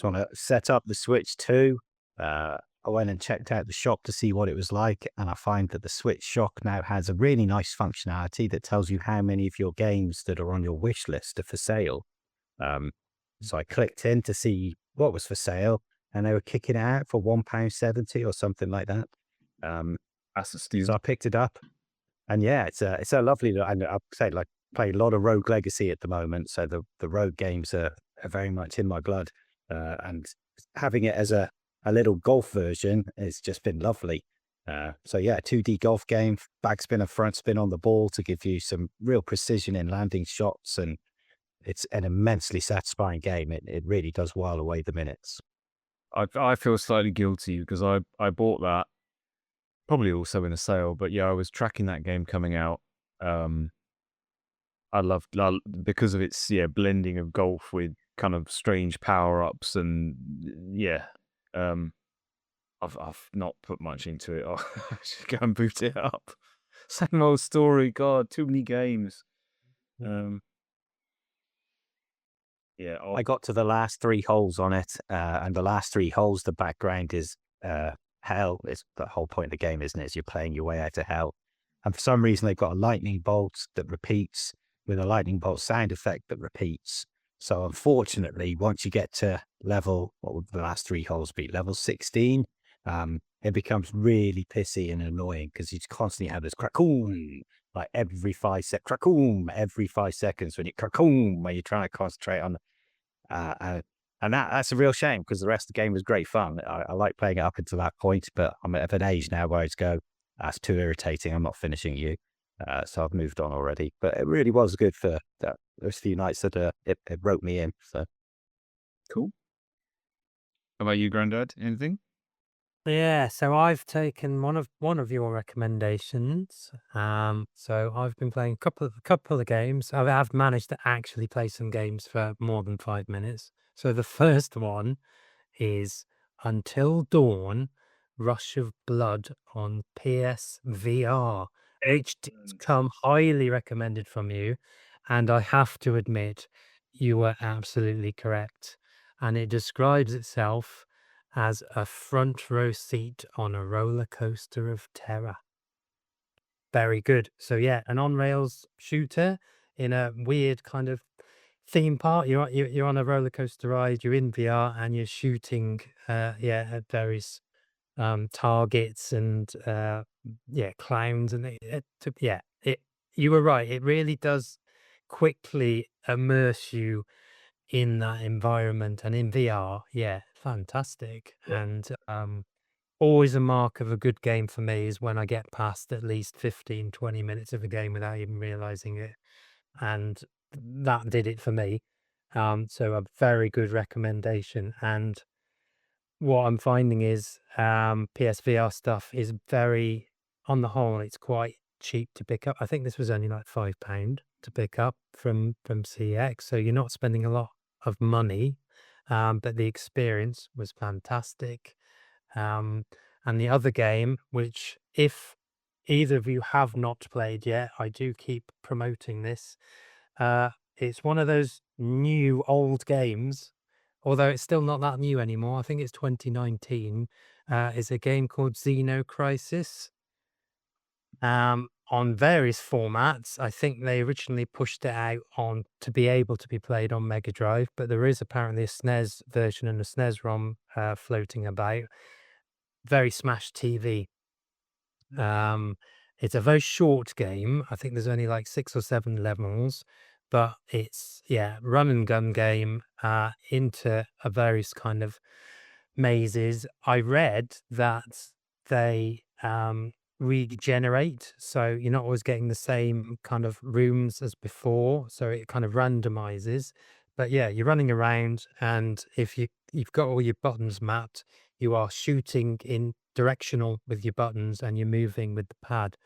B: when I set up the Switch 2, I went and checked out the shop to see what it was like, and I find that the Switch shop now has a really nice functionality that tells you how many of your games that are on your wish list are for sale. So I clicked in to see what was for sale, and they were kicking it out for £1.70 or something like that.
A: That's a steal.
B: So I picked it up, and yeah, it's a lovely. And I'd say like play a lot of Rogue Legacy at the moment, so the Rogue games are very much in my blood, and having it as a little golf version has just been lovely. So yeah, 2D golf game, back spin and front spin on the ball to give you some real precision in landing shots, and it's an immensely satisfying game. It really does while away the minutes.
A: I feel slightly guilty because I bought that probably also in a sale, but yeah, I was tracking that game coming out. I loved because of its blending of golf with kind of strange power ups, and yeah, I've not put much into it. I should go and boot it up. Same old story. God, too many games. Yeah,
B: I got to the last 3 holes on it, and the last 3 holes, the background is hell. It's the whole point of the game, isn't it? Is you're playing your way out of hell. And for some reason, they've got a lightning bolt that repeats with a lightning bolt sound effect that repeats. So unfortunately, once you get to level, what would the last 3 holes be? Level 16, it becomes really pissy and annoying because you constantly have this cracoom, like every 5 seconds, cracoom, every 5 seconds when you cracoom, when you're trying to concentrate on and that's a real shame because the rest of the game was great fun. I like playing it up until that point, but I'm at an age now where I just go, that's too irritating. I'm not finishing you. So I've moved on already. But it really was good for those few nights that it wrote me in. So
A: cool. How about you, Grandad? Anything?
C: Yeah, so I've taken one of your recommendations. So I've been playing a couple of games. I've managed to actually play some games for more than 5 minutes. So the first one is Until Dawn: Rush of Blood on PSVR, which did come highly recommended from you, and I have to admit, you were absolutely correct. And it describes itself as a front row seat on a roller coaster of terror. Very good. So yeah, an on rails shooter in a weird kind of theme park. You're on a roller coaster ride. You're in VR and you're shooting. At various targets and clowns and it. You were right. It really does quickly immerse you in that environment and in VR. Yeah, fantastic. And always a mark of a good game for me is when I get past at least 15, 20 minutes of a game without even realizing it. And that did it for me. So a very good recommendation. And what I'm finding is PSVR stuff is very, on the whole, it's quite cheap to pick up. I think this was only like £5 to pick up from CX, so you're not spending a lot of money, but the experience was fantastic. Um, and the other game, which if either of you have not played yet, I do keep promoting this. It's one of those new old games, although it's still not that new anymore. I think it's 2019. It's a game called Xeno Crisis. On various formats. I think they originally pushed it out on to be able to be played on Mega Drive, but there is apparently a SNES version and a SNES ROM floating about. Very Smash TV. Um, it's a very short game. I think there's only like 6 or 7 levels, but it's, yeah, run and gun game into a various kind of mazes. I read that they regenerate, so you're not always getting the same kind of rooms as before, so it kind of randomizes. But yeah, you're running around, and if you've got all your buttons mapped, you are shooting in directional with your buttons and you're moving with the pad.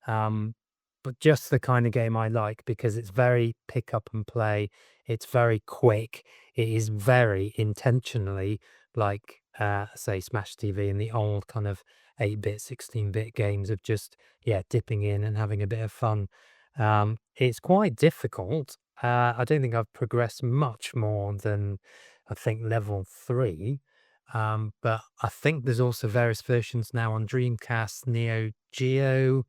C: Um, but just the kind of game I like because it's very pick up and play. It's very quick. It is very intentionally like, say, Smash TV and the old kind of 8-bit, 16-bit games of just, yeah, dipping in and having a bit of fun. It's quite difficult. I don't think I've progressed much more than I think level 3. But I think there's also various versions now on Dreamcast, Neo Geo,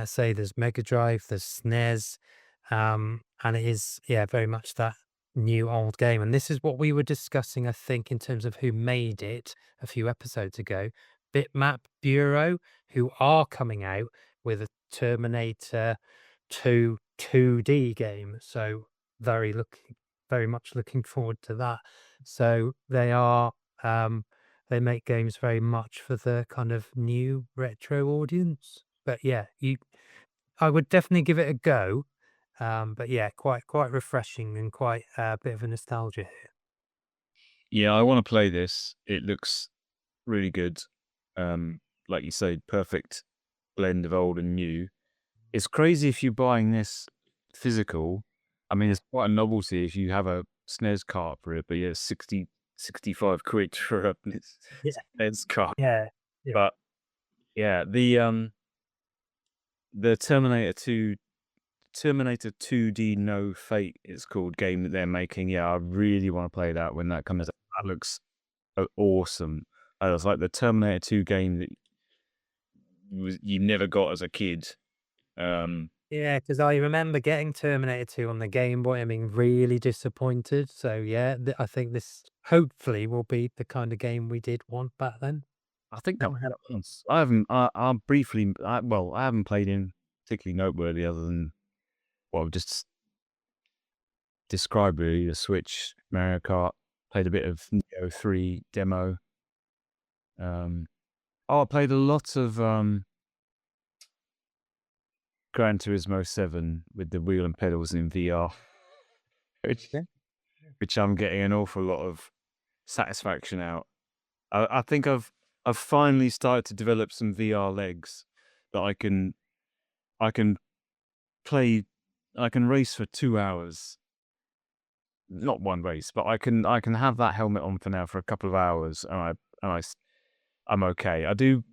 C: say there's Mega Drive, there's SNES, and it is, yeah, very much that new old game. And this is what we were discussing, I think, in terms of who made it a few episodes ago. Bitmap Bureau, who are coming out with a Terminator 2 2D game. So very much looking forward to that. So they are, they make games very much for the kind of new retro audience. But yeah, I would definitely give it a go. But yeah, quite refreshing and quite a bit of a nostalgia here.
A: Yeah, I want to play this. It looks really good. Like you say, perfect blend of old and new. It's crazy if you're buying this physical. I mean, it's quite a novelty if you have a SNES cart for it, but yeah, 65 quid for a
C: Yeah,
A: SNES cart.
C: yeah, yeah.
A: But yeah, the Terminator 2D No Fate is called game that they're making. Yeah, I really want to play that when that comes out. That looks awesome. It's like the Terminator 2 game that you never got as a kid.
C: Yeah, because I remember getting Terminator 2 on the Game Boy and being really disappointed. So yeah, I think this hopefully will be the kind of game we did want back then.
A: I think I had it once. I haven't. I briefly. I haven't played in particularly noteworthy other than what I've just described. Really, the Switch, Mario Kart. Played a bit of Neo 3 demo. I played a lot of Gran Turismo 7 with the wheel and pedals in VR, which,
C: Okay.
A: which I'm getting an awful lot of satisfaction out. I think I've finally started to develop some VR legs that I can play. I can race for 2 hours. Not one race, but I can have that helmet on for now for a couple of hours, I'm okay. I do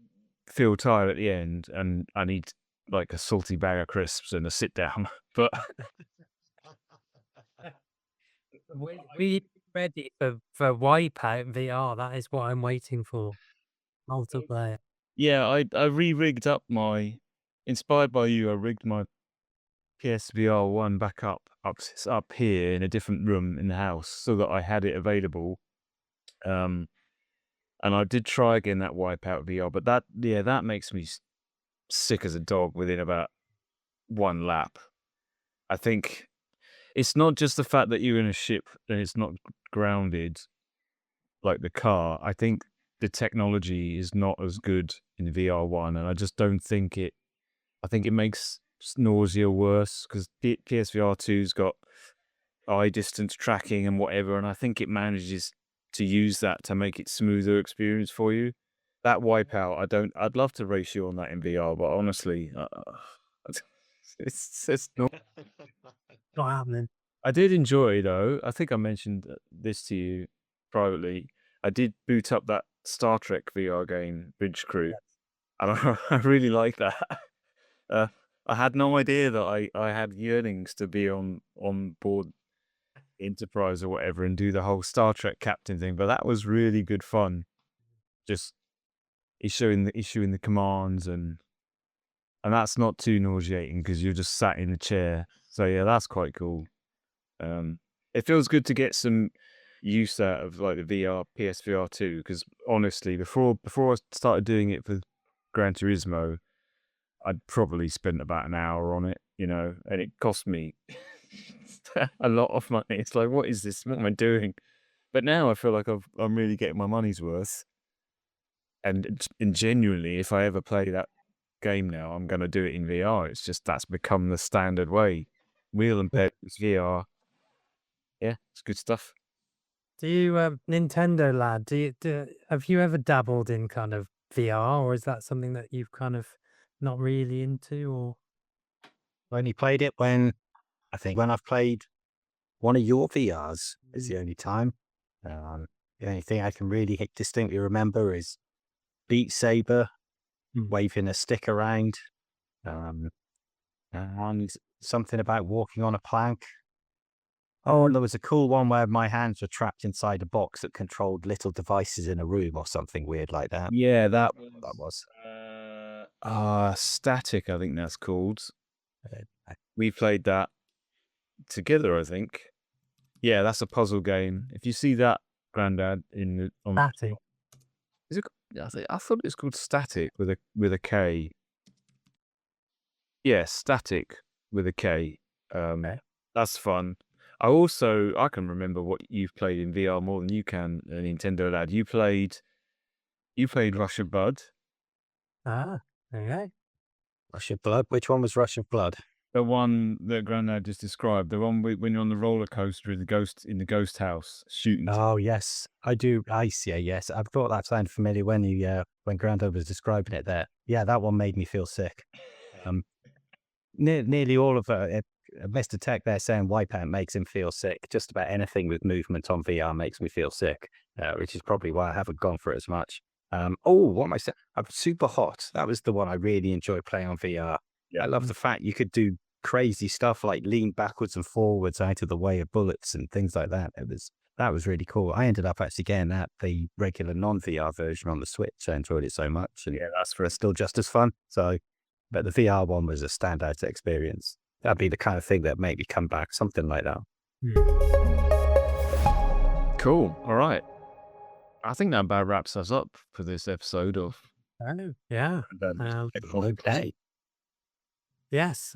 A: feel tired at the end, and I need like a salty bag of crisps and a sit down. But
C: We ready for Wipeout VR. That is what I'm waiting for. Multiplayer.
A: yeah, I re-rigged up inspired by you. I rigged my PSVR 1 back up here in a different room in the house so that I had it available. And I did try again that Wipeout VR, but that makes me sick as a dog within about one lap. I think it's not just the fact that you're in a ship and it's not grounded like the car. I think the technology is not as good in VR1, and I just don't think it. I think it makes nausea worse because PSVR 2's got eye distance tracking and whatever, and I think it manages to use that to make it smoother experience for you. That Wipeout, I'd love to race you on that in VR, but honestly, it's not.
C: Not happening.
A: I did enjoy though. I think I mentioned this to you privately. I did boot up that Star Trek VR game, Bridge Crew, and I really like that. Uh, I had no idea that I had yearnings to be on board Enterprise or whatever and do the whole Star Trek captain thing, but that was really good fun. Just issuing the commands and that's not too nauseating because you're just sat in a chair. So yeah, that's quite cool. It feels good to get some use out of like the VR, PSVR 2, because honestly, before I started doing it for Gran Turismo, I'd probably spent about an hour on it, and it cost me a lot of money. It's like, what is this? What am I doing? But now I feel like I'm really getting my money's worth. And genuinely, if I ever play that game now, I'm going to do it in VR. It's just that's become the standard way. Wheel and pedals, VR. Yeah, it's good stuff.
C: Do you, Nintendolad, have you ever dabbled in kind of VR, or is that something that you've kind of not really into, or?
B: I only played it when I've played one of your VRs is the only time. The only thing I can really distinctly remember is Beat Saber, waving a stick around, and something about walking on a plank. Oh, and there was a cool one where my hands were trapped inside a box that controlled little devices in a room or something weird like that.
A: Yeah, that
B: was.
A: Static, I think that's called.
B: Uh,
A: We played that together, I think. Yeah, that's a puzzle game. If you see that, Grandad, on
C: Static.
A: is it? I thought it was called Static with a K. Yeah, Static with a K.
C: Okay.
A: That's fun. I can remember what you've played in VR more than you can, Nintendolad. You played Rush of Blood.
C: Ah, okay.
B: Rush of Blood. Which one was Rush of Blood?
A: The one that Grandad just described, the one when you're on the roller coaster in the ghost house shooting.
B: Oh yes, I do. I see. Yes, I thought that sounded familiar when when Grandad was describing it there. Yeah, that one made me feel sick. Nearly all of Mr. Tech there saying Wipeout makes him feel sick. Just about anything with movement on VR makes me feel sick, which is probably why I haven't gone for it as much. What am I saying? Super Hot. That was the one I really enjoyed playing on VR.
A: Yeah.
B: I love the fact you could do crazy stuff like lean backwards and forwards out of the way of bullets and things like that. That was really cool. I ended up actually getting the regular non-VR version on the Switch. I enjoyed it so much, and
A: Yeah,
B: it's still just as fun. So, but the VR one was a standout experience. That'd be the kind of thing that made me come back, something like that.
A: Cool. All right. I think that about wraps us up for this episode of.
C: Oh, yeah.
B: Okay.
C: Yes,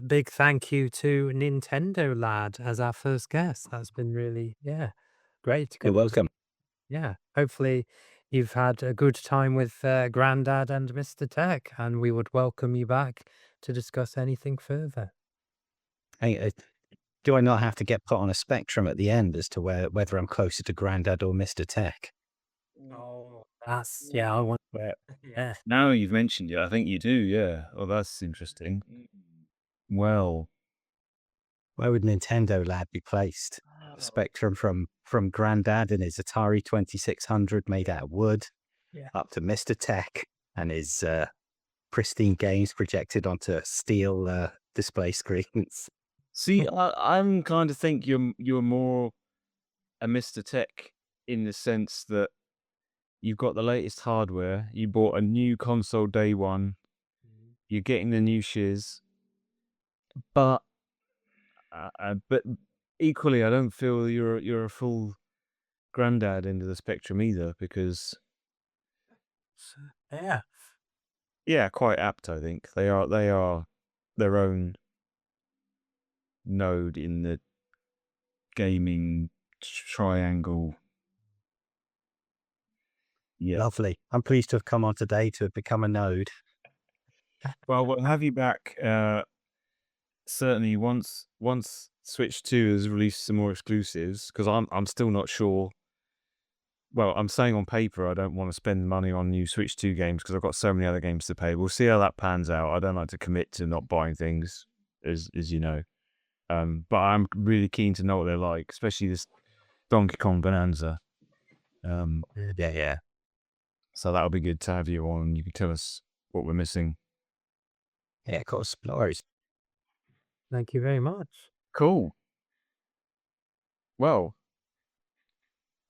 C: big thank you to Nintendolad as our first guest. That's been really, great.
B: You're welcome.
C: Yeah, hopefully you've had a good time with Grandad and Mr. Tech, and we would welcome you back to discuss anything further.
B: Hey, do I not have to get put on a spectrum at the end as to whether I'm closer to Grandad or Mr. Tech?
C: Oh, I want. Yeah.
A: Now you've mentioned it, I think you do. Yeah. Oh, that's interesting. Well,
B: Where would Nintendolad be placed? A spectrum from Grandad and his Atari 2600 made out of wood, up to Mr. Tech and his pristine games projected onto steel display screens.
A: see, I'm kind of think you're more a Mr. Tech in the sense that you've got the latest hardware. You bought a new console day one. You're getting the new shiz, but equally, I don't feel you're a full Grandad end of the spectrum either, because
C: Yeah.
A: quite apt. I think they are their own node in the gaming triangle. Yeah.
B: Lovely. I'm pleased to have come on today to have become a node.
A: Well, we'll have you back. Certainly once Switch 2 has released some more exclusives, because I'm still not sure well, I'm saying on paper I don't want to spend money on new Switch 2 games because I've got so many other games to pay. We'll see how that pans out. I don't like to commit to not buying things, as you know. But I'm really keen to know what they're like, especially this Donkey Kong Bonanza.
B: Yeah.
A: So that'll be good to have you on. You can tell us what we're missing.
B: Yeah, of course. No worries.
C: Thank you very much.
A: Cool. Well,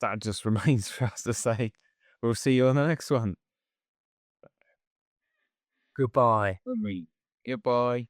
A: that just remains for us to say we'll see you on the next one.
B: Goodbye.
A: Goodbye.